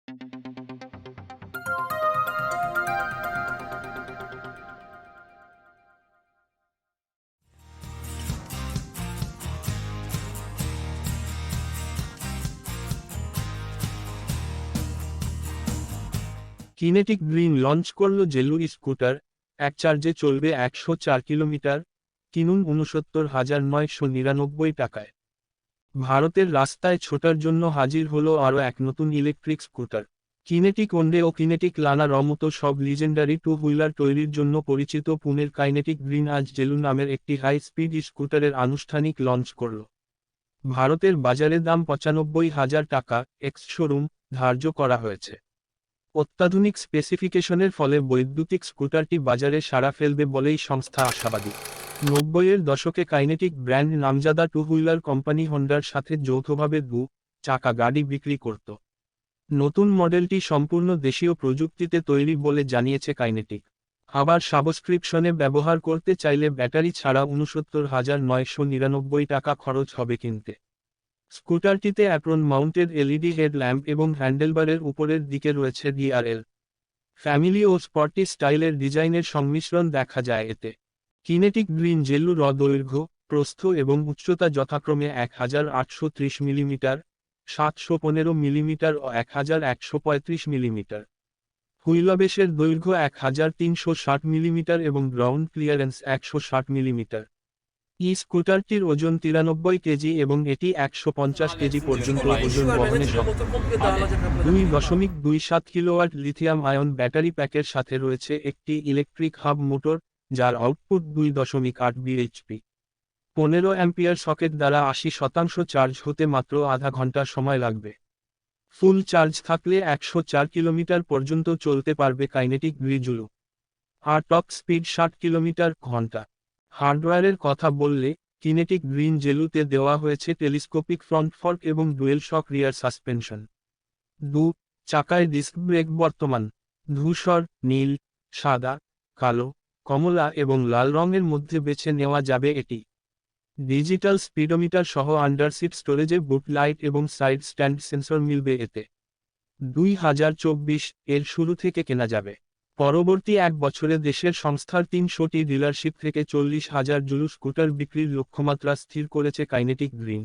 কিনেটিক green launch করল জেলু scooter, এক চার্জে চলবে 104 কিলোমিটার, কিনুন 69,999 টাকায়। ভারতের রাস্তায় ছোটার জন্য হাজির হলো আরও এক নতুন ইলেকট্রিক স্কুটার। কিনেটিক ওন্ডে ও কিনেটিক লানার মতো সব লিজেন্ডারি টু হুইলার তৈরির জন্য পরিচিত পুনের কাইনেটিক গ্রিন আজ জেলু নামের একটি হাই স্পিড স্কুটারের আনুষ্ঠানিক লঞ্চ করল। ভারতের বাজারে দাম 95,000 টাকা, এক্স শোরুম ধার্য করা হয়েছে। অত্যাধুনিক স্পেসিফিকেশনের ফলে বৈদ্যুতিক স্কুটারটি বাজারে সাড়া ফেলবে বলেই সংস্থা আশাবাদী। 90-এর দশকে কাইনেটিক ব্র্যান্ড নামজাদা টু হুইলার কোম্পানি হন্ডার সাথে যৌথভাবে চাকা গাড়ি বিক্রি করত। নতুন মডেলটি সম্পূর্ণ দেশীয় প্রযুক্তিতে তৈরি বলে জানিয়েছে কাইনেটিক। আবার সাবস্ক্রিপশনে ব্যবহার করতে চাইলে ব্যাটারি ছাড়া 69,999 টাকা খরচ হবে কিনতে। স্কুটারটিতে অ্যাপ্রন মাউন্টেড এলইডি হেডল্যাম্প এবং হ্যান্ডেলবারের উপরের দিকে রয়েছে ডিআরএল ফ্যামিলি ও স্পর্টি স্টাইলের ডিজাইনের সংমিশ্রণ দেখা যায় এতে। কিনেটিক গ্রিন জেলু দৈর্ঘ্য, প্রস্থ এবং উচ্চতা যথাক্রমে 1830 মিলিমিটার, 715 মিলিমিটার ও 1135 মিলিমিটার। হুইলবেসের দৈর্ঘ্য 1360 মিলিমিটার এবং গ্রাউন্ড ক্লিয়ারেন্স 160 মিলিমিটার। স্কুটারটির ওজন 93 কেজি এবং এটি 150 কেজি পর্যন্ত ওজন বহনে সক্ষম। 2.27 কিলোওয়াট লিথিয়াম আয়ন ব্যাটারি প্যাকের সাথে রয়েছে একটি ইলেকট্রিক হাব মোটর, যার আউটপুট 2.8 বিএইচপি। 15 অ্যাম্পিয়ার সকেট দ্বারা 80% চার্জ হতে মাত্র আধা ঘন্টা সময় লাগবে। ফুল চার্জ থাকলে 104 কিলোমিটার পর্যন্ত চলতে পারবে কাইনেটিক গ্রিজুলু। আর টপ স্পিড 60 কিলোমিটার ঘন্টা। হার্ডওয়্যারের কথা বললে, কিনেটিক গ্রিন জেলুতে দেওয়া হয়েছে টেলিস্কোপিক ফ্রন্ট ফর্ক এবং ডুয়েল শক রিয়ার সাসপেনশন। চাকায় ডিস্ক ব্রেক বর্তমান। ধূসর, নীল, সাদা, কালো, কমলা এবং লাল রঙের মধ্যে বেছে নেওয়া যাবে এটি। ডিজিটাল স্পিডোমিটার সহ আন্ডারসিট স্টোরেজে বুট লাইট এবং সাইড স্ট্যান্ড সেন্সর মিলবে এতে। 2024-এর শুরু থেকে কেনা যাবে। পরবর্তী এক বছরে দেশের সংস্থার 300টি ডিলারশিপ থেকে 40,000 জুলু স্কুটার বিক্রির লক্ষ্যমাত্রা স্থির করেছে কাইনেটিক গ্রিন।